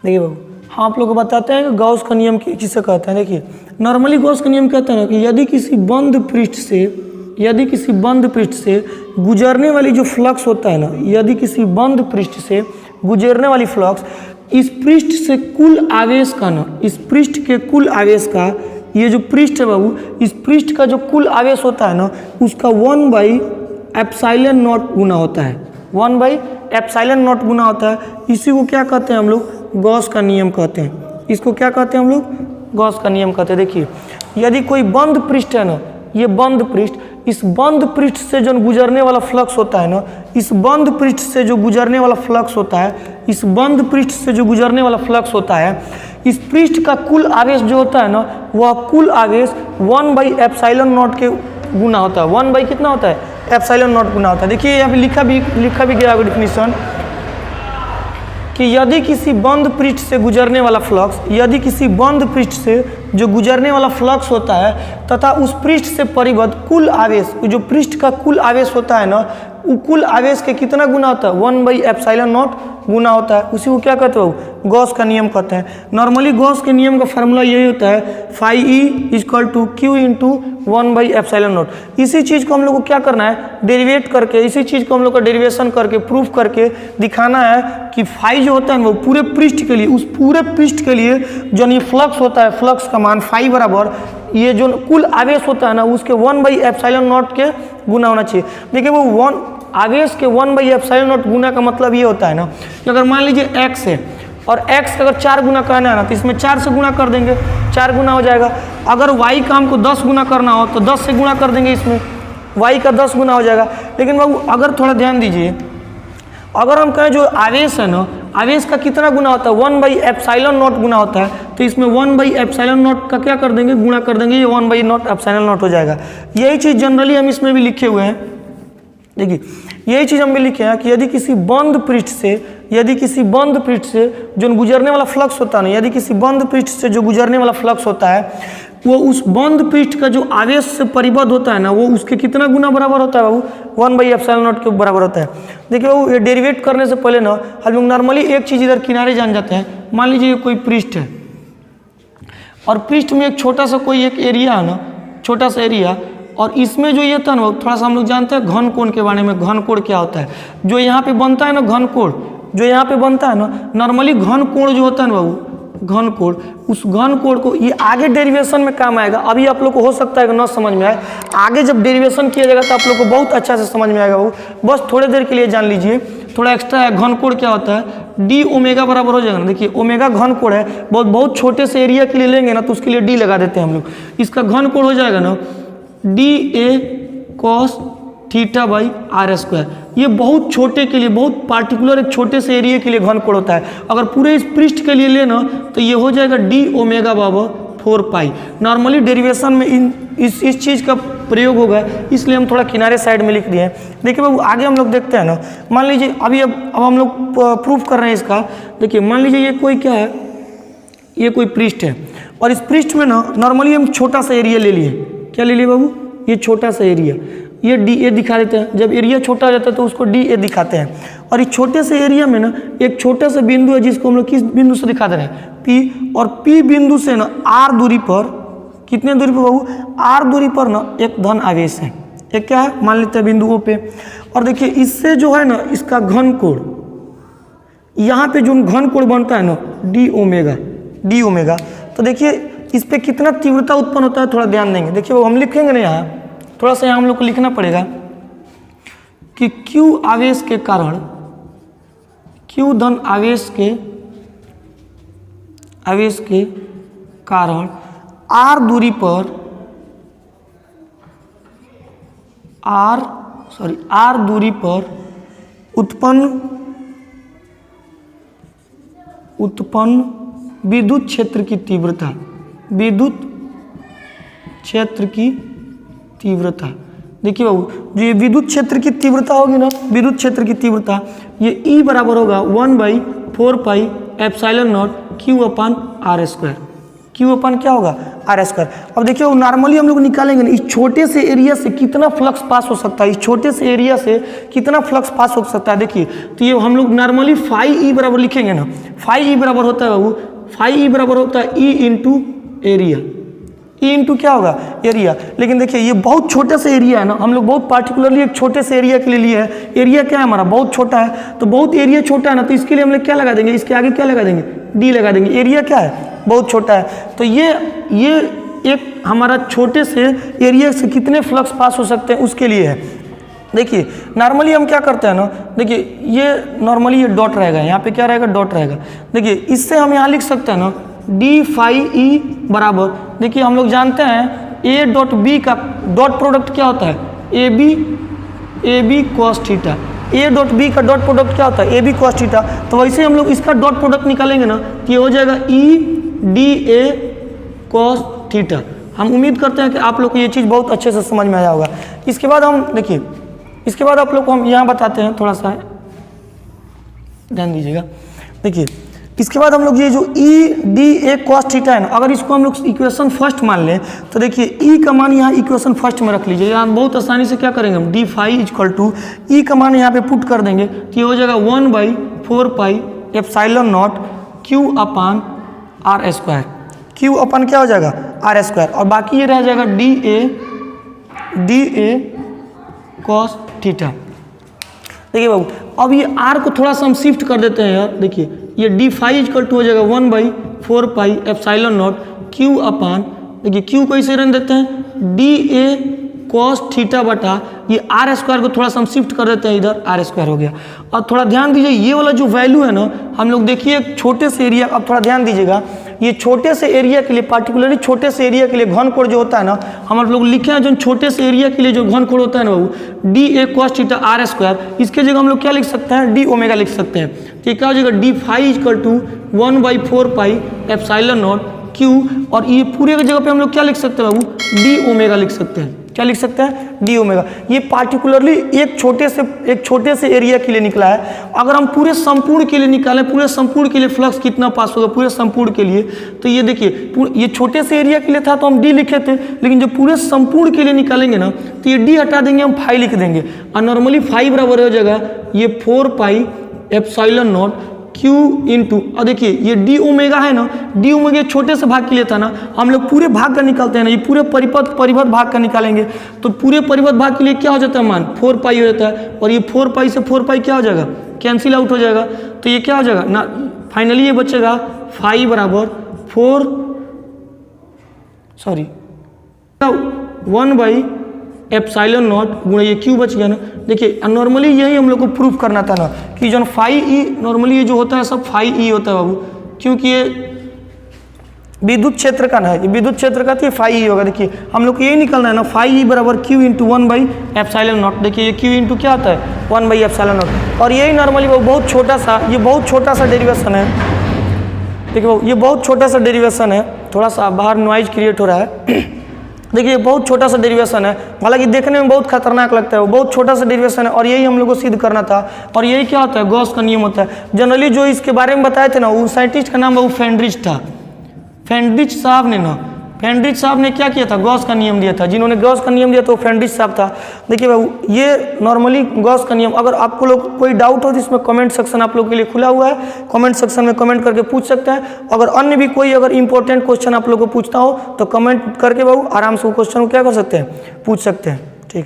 देखिए बाबू, हाँ आप लोग को बताते हैं कि गॉस का नियम किसे कहते हैं। देखिए नॉर्मली गॉस का नियम कहते हैं ना कि यदि किसी बंद पृष्ठ से गुजरने वाली जो फ्लक्स होता है ना, यदि किसी बंद पृष्ठ से गुजरने वाली फ्लक्स इस पृष्ठ से कुल आवेश का ना, इस पृष्ठ के कुल आवेश का, ये जो पृष्ठ है बाबू, इस पृष्ठ का जो कुल आवेश होता है ना, उसका 1/ε0 गुना होता है। 1/ε0 गुना होता है। इसी को क्या कहते हैं हम लोग? गॉस का नियम कहते हैं। इसको क्या कहते हैं हम लोग? गॉस का नियम कहते हैं। देखिए यदि कोई बंद पृष्ठ है ना, ये बंद पृष्ठ, इस बंद पृष्ठ से जो गुजरने वाला फ्लक्स होता है ना, इस बंद पृष्ठ से जो गुजरने वाला फ्लक्स होता है, इस बंद पृष्ठ से जो गुजरने वाला फ्लक्स होता है, इस पृष्ठ का कुल आवेश जो होता है ना, वह कुल आवेश 1/ε0 के गुना होता है। 1 कितना होता है? ε0 गुना होता है। देखिए यहाँ पे लिखा भी गया है डिफिनीशन कि यदि किसी बंद पृष्ठ से गुजरने वाला फ्लक्स, यदि किसी बंद पृष्ठ से जो गुजरने वाला फ्लक्स होता है तथा उस पृष्ठ से परिबद्ध कुल आवेश, जो पृष्ठ का कुल आवेश होता है ना, वो कुल आवेश के कितना गुना होता है? 1/ε0 गुना होता है। उसी को क्या कहते हो? गॉस का नियम कहते हैं। नॉर्मली गॉस के नियम का फार्मूला यही होता है, φE = Q × 1/ε0। इसी चीज़ को हम लोग को क्या करना है? डेरिवेट करके, इसी चीज़ को हम लोग का डेरिवेशन करके प्रूफ करके दिखाना है कि फाई जो होता है ना, वो पूरे पृष्ठ के लिए, उस पूरे पृष्ठ के लिए जो ये फ्लक्स होता है, फ्लक्स का मान फाई बराबर ये जो कुल आवेश होता है ना, उसके 1/ε0 के गुना होना चाहिए। देखिए वो आवेश के 1/ε0 गुना का मतलब ये होता है ना कि अगर मान लीजिए x है और x का अगर 4 गुना करना है ना, तो इसमें 4 से गुना कर देंगे, 4 गुना हो जाएगा। अगर y का हमको 10 गुना करना हो तो 10 से गुना कर देंगे, इसमें y का 10 गुना हो जाएगा। लेकिन बाबू अगर थोड़ा ध्यान दीजिए, अगर हम कहें जो आवेश है ना, आवेश का कितना गुना होता है? 1/ε0 गुना होता है। तो इसमें 1/ε0 का क्या कर देंगे? गुणा कर देंगे, ये 1/ε0 हो जाएगा। यही चीज़ जनरली हम इसमें भी लिखे हुए हैं। देखिए यही चीज़ हम भी लिखे हैं कि यदि किसी बंद पृष्ठ से जो गुजरने वाला फ्लक्स होता है ना, यदि किसी बंद पृष्ठ से जो गुजरने वाला फ्लक्स होता है, वो उस बंद पृष्ठ का जो आवेश से परिबद्ध होता है ना, वो उसके कितना गुना बराबर होता है बाबू? 1/ε0 के बराबर होता है। देखिए बाबू ये डेरिवेट करने से पहले ना हम लोग नॉर्मली एक चीज़ इधर किनारे जान जाते हैं। मान लीजिए ये कोई पृष्ठ है और पृष्ठ में एक छोटा सा कोई एक एरिया है ना, छोटा सा एरिया, और इसमें जो ये था ना, थोड़ा सा हम लोग जानते हैं घन कोण के बारे में। घन कोण क्या होता है? जो यहाँ पे बनता है ना घन कोण, जो यहाँ पे बनता है ना, नॉर्मली घन कोण जो होता है ना बाबू, घन कोण, उस घन कोण को ये आगे डेरिवेशन में काम आएगा। अभी आप लोग को हो सकता है कि ना समझ में आए, आगे जब डेरिवेशन किया जाएगा तो आप लोग को बहुत अच्छा से समझ में आएगा बाबू। बस थोड़ी देर के लिए जान लीजिए, थोड़ा एक्स्ट्रा है। घन कोण क्या होता है? d ओमेगा बराबर हो जाएगा ना। देखिए ओमेगा घन कोण है, बहुत छोटे से एरिया के लिए लेंगे ना तो उसके लिए d लगा देते हैं हम लोग। इसका घन कोण हो जाएगा ना dA cos θ/r²। ये बहुत छोटे के लिए, बहुत पार्टिकुलर एक छोटे से एरिया के लिए घन कोण होता है। अगर पूरे इस पृष्ठ के लिए लेना तो ये हो जाएगा d⍵/4π। नॉर्मली डेरिवेशन में इस चीज़ का प्रयोग होगा, इसलिए हम थोड़ा किनारे साइड में लिख दिए हैं। देखिए बाबू आगे हम लोग देखते हैं ना, मान लीजिए अब हम लोग प्रूफ कर रहे हैं इसका। देखिए मान लीजिए ये कोई क्या है? ये कोई पृष्ठ है और इस पृष्ठ में ना नॉर्मली हम छोटा सा एरिया ले लिए। क्या ले लिए बाबू? ये छोटा सा एरिया, ये dA दिखा देते हैं। जब एरिया छोटा हो जाता है तो उसको dA दिखाते हैं। और इस छोटे से एरिया में ना एक छोटा सा बिंदु है जिसको हम लोग किस बिंदु से दिखा दे रहे हैं? P। और P बिंदु से ना R दूरी पर, कितने दूरी पर बाबू? R दूरी पर ना एक धन आवेश है। एक क्या है? मान लेते हैं बिंदु O पे। और देखिए इससे जो है ना इसका घन कोण, यहाँ पे जो घन कोण बनता है ना d⍵। तो देखिए इस पे कितना तीव्रता उत्पन्न होता है, थोड़ा ध्यान देंगे। देखिए वो हम लिखेंगे ना यहाँ, थोड़ा सा यहाँ हम लोग को लिखना पड़ेगा कि Q आवेश के कारण, Q धन आवेश के कारण R दूरी पर उत्पन्न विद्युत क्षेत्र की तीव्रता, विद्युत क्षेत्र की तीव्रता। देखिए बाबू जो ये विद्युत क्षेत्र की तीव्रता होगी ना, विद्युत क्षेत्र की तीव्रता, ये E बराबर होगा 1/4πε0 Q/r²। Q अपन क्या होगा? r²। अब देखिए वो नॉर्मली हम लोग निकालेंगे ना, इस छोटे से एरिया से कितना फ्लक्स पास हो सकता है, इस छोटे से एरिया से कितना फ्लक्स पास हो सकता है। देखिए तो ये हम लोग नॉर्मली फाई ई बराबर लिखेंगे ना, फाई ई बराबर होता है बाबू, फाई ई बराबर होता है E into area, E into क्या होगा एरिया। लेकिन देखिए ये बहुत छोटा सा एरिया है ना, हम लोग बहुत पार्टिकुलरली एक छोटे से एरिया के लिए लिए है। एरिया क्या है हमारा, बहुत छोटा है, तो बहुत एरिया छोटा है ना, तो इसके लिए हम लोग क्या लगा देंगे, इसके आगे क्या लगा देंगे, डी लगा देंगे। एरिया क्या है, बहुत छोटा है, तो ये एक हमारा छोटे से एरिया से कितने फ्लक्स पास हो सकते हैं उसके लिए है। देखिए नॉर्मली हम क्या करते हैं ना, देखिए ये नॉर्मली ये डॉट रहेगा, यहाँ पे क्या रहेगा, डॉट रहेगा। देखिए इससे हम यहाँ लिख सकते हैं ना डी फाई ई बराबर, देखिए हम लोग जानते हैं ए डॉट बी का डॉट प्रोडक्ट क्या होता है, A B cos theta. A dot B का डॉट प्रोडक्ट क्या होता है, ए बी कॉस थीटा। तो वैसे हम लोग इसका डॉट प्रोडक्ट निकालेंगे ना, तो ये हो जाएगा E D A cos theta. हम उम्मीद करते हैं कि आप लोग को ये चीज़ बहुत अच्छे से समझ में आया होगा। इसके बाद हम देखिए, इसके बाद आप लोग को हम यहाँ बताते हैं, थोड़ा सा ध्यान दीजिएगा। देखिए इसके बाद हम लोग ये जो E D A cos theta है ना, अगर इसको हम लोग इक्वेशन फर्स्ट मान लें तो देखिए ई का मान यहाँ इक्वेशन फर्स्ट में रख लीजिए। यहाँ बहुत आसानी से क्या करेंगे हम, डी फाई इक्वल टू ई का मान यहाँ पे पुट कर देंगे, तो ये हो जाएगा 1/4 pi epsilon not q upon r²। Q upon क्या हो जाएगा, r², और बाकी ये रह जाएगा डी ए कॉस थीटा। देखिए बाबू अब ये r को थोड़ा सा हम शिफ्ट कर देते हैं यार। देखिए ये डी फाई इक्वल टू हो जाएगा 1/4 पाई एप्सिलॉन नॉट क्यू अपान, देखिए क्यू को इसे रन देते हैं डी ए कॉस थीटा बटा ये r² को थोड़ा सा हम शिफ्ट कर देते हैं, इधर r² हो गया। और थोड़ा ध्यान दीजिए ये वाला जो वैल्यू है ना, हम लोग देखिए एक छोटे से एरिया, अब थोड़ा ध्यान दीजिएगा, ये छोटे से एरिया के लिए पार्टिकुलरली छोटे से एरिया के लिए घन कोण जो होता है ना, हम लोग लिखे हैं जो छोटे से एरिया के लिए जो घन कोण होता है ना वो D A cos theta r², इसके जगह हम लोग क्या लिख सकते हैं, डी ओमेगा लिख सकते हैं। तो ये क्या हो जाएगा, d phi equal to 1/4 pi epsilon not Q, और ये पूरे की जगह पे हम लोग क्या लिख सकते हैं बाबू, डी ओमेगा लिख सकते हैं। क्या लिख सकते हैं, डी ओमेगा। ये पार्टिकुलरली एक छोटे से एरिया के लिए निकला है। अगर हम पूरे संपूर्ण के लिए निकालें, पूरे संपूर्ण के लिए फ्लक्स कितना पास होगा पूरे संपूर्ण के लिए, तो ये देखिए ये छोटे से एरिया के लिए था तो हम डी लिखे थे, लेकिन जब पूरे संपूर्ण के लिए निकालेंगे ना तो ये डी हटा देंगे, हम फाई लिख देंगे। और नॉर्मली फाई बराबर हो जाएगा ये 4 पाई एप्सिलॉन नॉट क्यू इंटू, और देखिए ये डी ओमेगा है ना, डी ओमेगा छोटे से भाग के लिए था ना, हम लोग पूरे भाग का निकालते हैं ना, ये पूरे परिपथ भाग का निकालेंगे तो पूरे परिपथ भाग के लिए क्या हो जाता है मान, 4 पाई हो जाता है, और ये 4 पाई से 4 पाई क्या हो जाएगा, कैंसिल आउट हो जाएगा। तो ये क्या हो जाएगा ना, फाइनली ये बचेगा फाई बराबर 1 एप्सिलॉन नॉट गुणा ये क्यू बच गया ना। देखिए नॉर्मली यही हम लोग को प्रूफ करना था ना कि जो फाई ई, नॉर्मली ये जो होता है सब फाई ई होता है बाबू, क्योंकि ये विद्युत क्षेत्र का ना है, ये विद्युत क्षेत्र का तो ये फाई ई होगा। देखिए हम लोग को यही निकलना है ना, फाई ई बराबर क्यू इंटू 1/एप्सिलॉन नॉट। देखिए ये क्यू इंटू क्या होता है 1/एप्सिलॉन नॉट, और यही नॉर्मली बहुत छोटा सा डेरिवेशन है। देखिए बाबू ये बहुत छोटा सा डेरिवेशन है, थोड़ा सा बाहर नॉइज क्रिएट हो रहा है। देखिए बहुत छोटा सा डेरिवेशन है, हालांकि देखने में बहुत खतरनाक लगता है, वो बहुत छोटा सा डेरिवेशन है, और यही हम लोग को सिद्ध करना था। और यही क्या होता है, गॉस का नियम होता है। जनरली जो इसके बारे में बताए थे ना, वो साइंटिस्ट का नाम वो फेंड्रिच था। फेंड्रिच साहब ने क्या किया था, गॉस का नियम दिया था। जिन्होंने गॉस का नियम दिया था वो फेंड्रिच साहब था। देखिए बाबू ये नॉर्मली गॉस का नियम, अगर आपको लोग कोई डाउट हो तो इसमें कमेंट सेक्शन आप लोग के लिए खुला हुआ है, कमेंट सेक्शन में कमेंट करके पूछ सकते हैं। अगर अन्य भी कोई अगर इंपॉर्टेंट क्वेश्चन आप लोग को पूछना हो तो कमेंट करके बाबू आराम से वो क्वेश्चन को क्या कर सकते हैं, पूछ सकते हैं। ठीक।